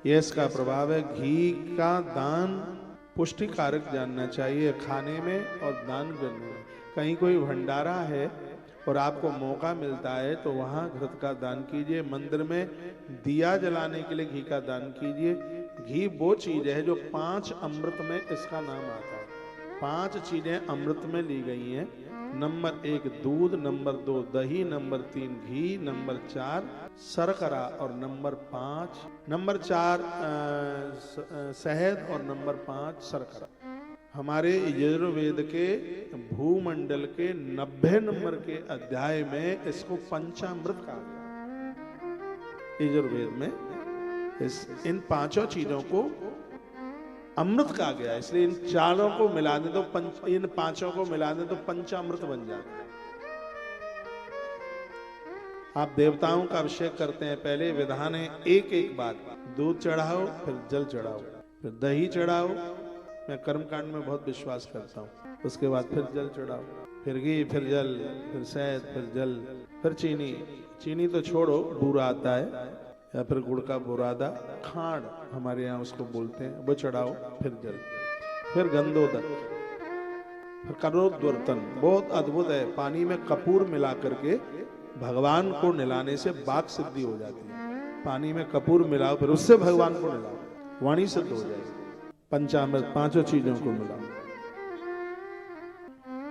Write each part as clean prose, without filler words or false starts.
ये इसका प्रभाव है। घी का दान पुष्टिकारक जानना चाहिए खाने में और दान करने में। कहीं कोई भंडारा है और आपको मौका मिलता है तो वहां घृत का दान कीजिए। मंदिर में दिया जलाने के लिए घी का दान कीजिए। घी वो चीज है जो 5 अमृत में इसका नाम आता है। 5 चीजें अमृत में ली गई हैं। नंबर 1 दूध, नंबर 2 दही, नंबर 3 घी, नंबर 4 शर्करा और नंबर 4 शहद और नंबर 5 शर्करा। हमारे यजुर्वेद के भूमंडल के 90 नंबर के अध्याय में इसको पंचामृत कहा गया। यजुर्वेद में इन 5 चीजों को अमृत कहा गया। इसलिए इन चारों को मिला दें तो इन 5 को मिला दें तो पंचामृत बन जाता है। आप देवताओं का अभिषेक करते हैं, पहले विधान है एक एक बात, दूध चढ़ाओ, फिर जल चढ़ाओ, फिर दही चढ़ाओ। मैं कर्मकांड में बहुत विश्वास करता हूँ। उसके बाद फिर जल चढ़ाओ, फिर घी, फिर जल, फिर शहद, फिर जल, फिर चीनी। चीनी तो छोड़ो, बूरा आता है, या फिर गुड़ का बुरादा, खांड हमारे यहाँ उसको बोलते हैं, वो चढ़ाओ, फिर जल, फिर गंधोदक, फिर करोद्वर्तन। बहुत अद्भुत है। पानी में कपूर मिला करके भगवान को नहलाने से बाक सिद्धि हो जाती है। पानी में कपूर मिलाओ, फिर उससे भगवान को नहलाओ, वाणी सिद्ध हो जाएगी। पंचामृत 5 चीजों को मिलाओ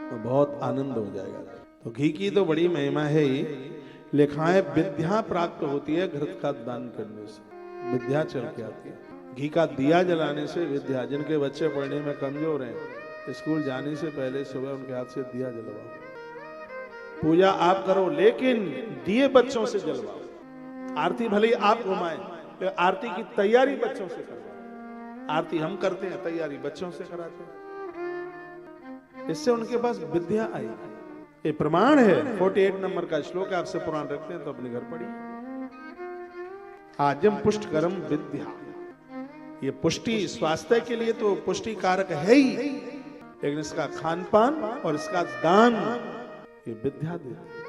तो बहुत आनंद हो जाएगा। तो घी की तो बड़ी महिमा है ही। लिखा है विद्या प्राप्त होती है घृत का दान करने से। विद्या चल के आती है। घी का दिया जलाने से विद्या। जिनके बच्चे पढ़ने में कमजोर हैं, स्कूल जाने से पहले सुबह उनके हाथ से दिया जलवाओ। पूजा आप करो लेकिन दिए बच्चों से जलवाओ। आरती भले ही आप घुमाएं, आरती की तैयारी बच्चों से करवाओ। आरती हम करते हैं, तैयारी बच्चों से कराते हैं। इससे उनके पास विद्या आई। ये प्रमाण है। 48 नंबर का श्लोक, आपसे पुराण रखते हैं तो अपने घर पढ़िए। आजम पुष्ट कर्म विद्या। ये पुष्टि स्वास्थ्य के लिए तो पुष्टि कारक है ही, लेकिन इसका खान पान और इसका दान ये विद्या देती है।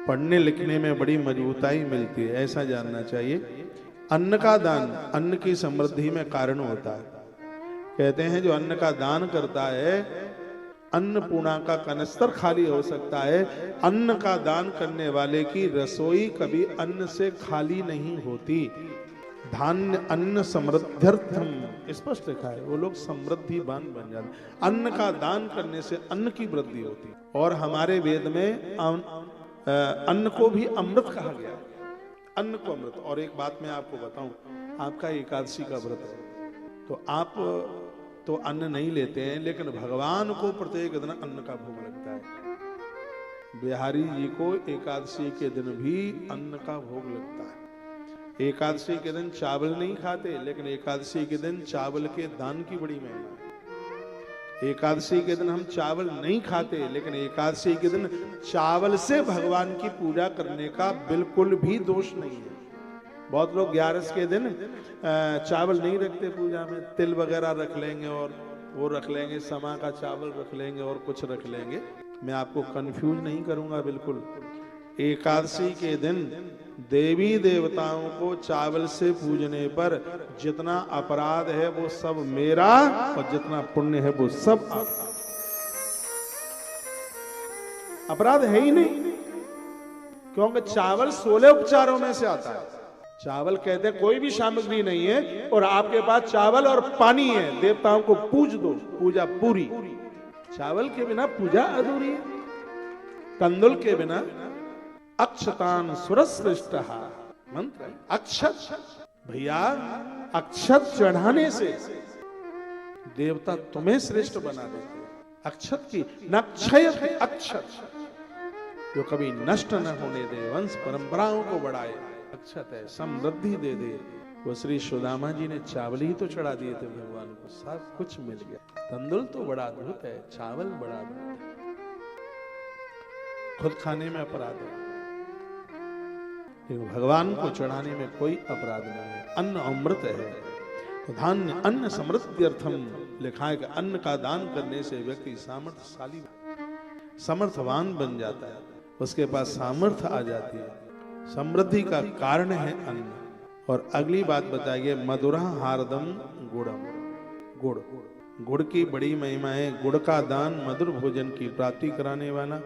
पढ़ने लिखने में बड़ी मजबूताई मिलती है, ऐसा जानना चाहिए। अन्न का दान अन्न की समृद्धि में कारण होता है। कहते हैं जो अन्न का दान करता है, अन्नपूर्णा का कनस्तर खाली हो सकता है। अन्न का दान करने वाले की रसोई कभी अन्न से खाली नहीं होती। धान्य अन्न समृद्ध्यर्थम स्पष्ट लिखा है। वो लोग समृद्धिवान बन जाते। अन्न का दान करने से अन्न की वृद्धि होती। और हमारे वेद में अन्न को भी अमृत कहा गया। अन्न को अमृत। और एक बात मैं आपको बताऊं, आपका एकादशी का व्रत है तो आप तो अन्न नहीं लेते हैं, लेकिन भगवान को प्रत्येक दिन अन्न का भोग लगता है। बिहारी जी को एकादशी के दिन भी अन्न का भोग लगता है। एकादशी के दिन चावल नहीं खाते, लेकिन एकादशी के दिन चावल के दान की बड़ी महिमा है। एकादशी के दिन हम चावल नहीं खाते, लेकिन एकादशी के दिन चावल से भगवान की पूजा करने का बिल्कुल भी दोष नहीं है। बहुत लोग 11 के दिन चावल नहीं रखते पूजा में, तिल वगैरह रख लेंगे और वो रख लेंगे, समा का चावल रख लेंगे और कुछ रख लेंगे। मैं आपको कंफ्यूज नहीं करूंगा बिल्कुल। एकादशी के दिन देवी देवताओं को चावल से पूजने पर जितना अपराध है वो सब मेरा, और जितना पुण्य है वो सब आपका। अपराध है ही नहीं, क्योंकि चावल 16 उपचारों में से आता है। चावल कहते हैं कोई भी सामग्री नहीं है और आपके पास चावल और पानी है, देवताओं को पूज दो, पूजा पूरी। चावल के बिना पूजा अधूरी है। कंदुल के बिना अक्षतान सुरश्रेष्ठ मंत्र है। अक्षत भैया, अक्षत चढ़ाने से देवता तुम्हें श्रेष्ठ बना देते। अक्षत की नक्षय अक्षत, जो कभी नष्ट न होने दे, वंश परंपराओं को बढ़ाए। अक्षत है, समृद्धि दे दे। वो श्री सुदामा जी ने चावल ही तो चढ़ा दिए थे भगवान को, सब कुछ मिल गया। तंदुल तो बड़ा अद्भुत है, चावल बड़ा अद्भुत है। खुद खाने में अपराध है, भगवान को चढ़ाने में कोई अपराध नहीं है। अन्न अमृत है। तो धान्य अन्न समृद्ध्यर्थम लिखा है कि अन्न का दान करने से व्यक्ति सामर्थ्यशाली, समर्थवान बन जाता है, उसके पास सामर्थ्य आ जाती है। समृद्धि का कारण है अन्न। और अगली बात बताइए, मधुरा हार्दम गुड़म, गुड़, गुड़ की बड़ी महिमा है। गुड़ का दान मधुर भोजन की प्राप्ति कराने वाला।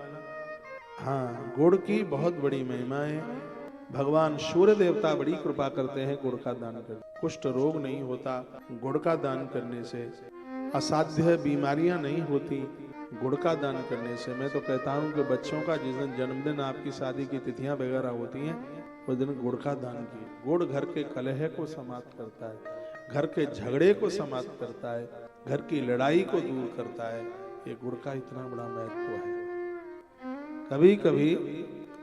हाँ, गुड़ की बहुत बड़ी महिमा है। भगवान सूर्य देवता बड़ी कृपा करते हैं गुड़ का दान कर। कुष्ठ रोग नहीं होता गुड़ का दान करने से, असाध्य बीमारियां नहीं होती गुड़ का दान करने से। मैं तो कहता हूं कि बच्चों का जिस दिन जन्मदिन, आपकी शादी की तिथियां वगैरह होती हैं, उस दिन गुड़ का दान किए। गुड़ घर के कलह को समाप्त करता है, घर के झगड़े को समाप्त करता है, घर की लड़ाई को दूर करता है। ये गुड़ का इतना बड़ा महत्व है। कभी कभी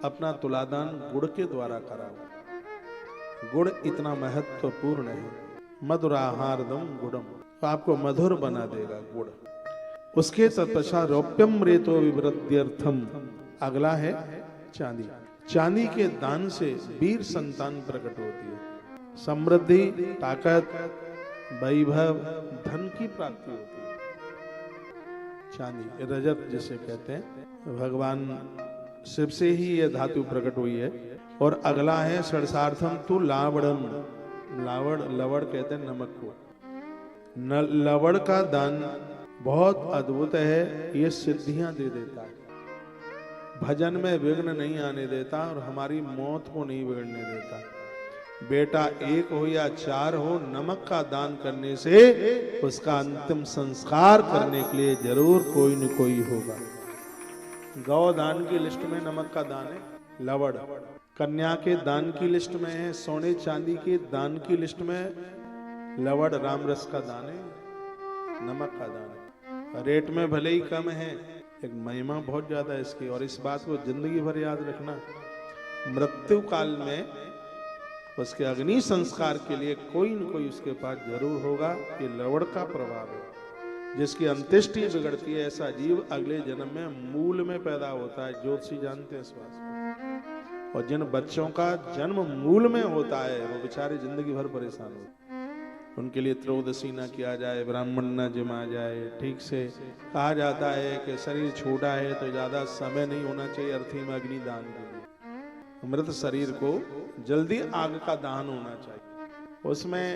अपना तुलादान गुड़ के द्वारा कराओ। गुड़ इतना महत्वपूर्ण है। मधुराहार्दम गुड़म, तो आपको मधुर बना देगा गुड़। उसके तत्पश्चात रौप्यम रेतो विवृद्ध्यर्थम, अगला है चांदी। चांदी के दान से वीर संतान प्रकट होती है, समृद्धि, ताकत, वैभव, धन की प्राप्ति होती है। चांदी, रजत जिसे कहते हैं, भगवान शिव से ही यह धातु प्रकट हुई है। और अगला है षडसार्थम तु लावड़म, लावड़, लवड़ कहते हैं नमक को। लवड़ का दान बहुत अद्भुत है, ये सिद्धियां दे देता है, भजन में विघ्न नहीं आने देता और हमारी मौत को नहीं बिगड़ने देता। बेटा एक हो या चार हो, नमक का दान करने से उसका अंतिम संस्कार करने के लिए जरूर कोई न कोई होगा। गौ दान की लिस्ट में नमक का दान है, लवड़। कन्या के दान की लिस्ट में है, सोने चांदी के दान की लिस्ट में लवड़, रामरस का दान है, नमक का दान है। रेट में भले ही कम है, एक महिमा बहुत ज्यादा है इसकी। और इस बात को जिंदगी भर याद रखना, मृत्यु काल में उसके अग्नि संस्कार के लिए कोई न कोई उसके पास जरूर होगा। ये लवड़ का प्रभाव है। जिसकी अंत्येष्टि बिगड़ती है, ऐसा जीव अगले जन्म में मूल में पैदा होता है। ज्योतिषी जानते हैं इस बात को। और जिन बच्चों का जन्म मूल में होता है, वो बेचारे जिंदगी भर परेशान होते हैं। उनके लिए त्रयोदशी ना किया जाए, ब्राह्मण न जमा जाए, ठीक से कहा जाता है कि शरीर छोटा है तो ज्यादा समय नहीं होना चाहिए अर्थी में अग्नि दान के लिए। मृत शरीर को जल्दी आग का दान होना चाहिए। उसमें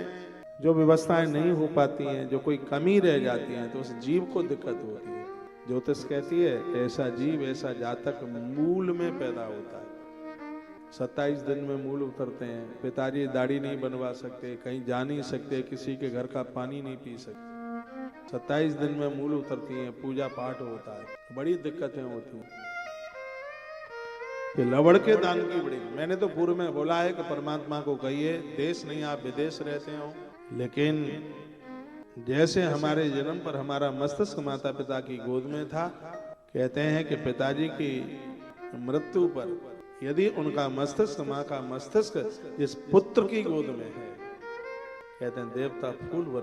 जो व्यवस्थाएं नहीं हो पाती हैं, जो कोई कमी रह जाती है, तो उस जीव को दिक्कत होती है। ज्योतिष कहती है ऐसा जीव, ऐसा जातक मूल में पैदा होता है। 27 दिन में मूल उतरते हैं। पिताजी दाढ़ी नहीं बनवा सकते, कहीं जा नहीं सकते, किसी के घर का पानी नहीं पी सकते। 27 दिन में मूल उतरती हैं, पूजा पाठ होता है, बड़ी दिक्कतें होती हैं। ये लवड़ के दान की बड़ी, मैंने तो पूर्व में बोला है कि परमात्मा को कहिए, देश नहीं आप विदेश रहते हो, लेकिन जैसे हमारे जन्म पर हमारा मस्तिष्क माता पिता की गोद में था, कहते हैं कि पिताजी की मृत्यु पर यदि उनका मस्तिष्क, माँ का मस्तिष्क जिस पुत्र की गोद में है, कहते हैं देवता फूल वर्षा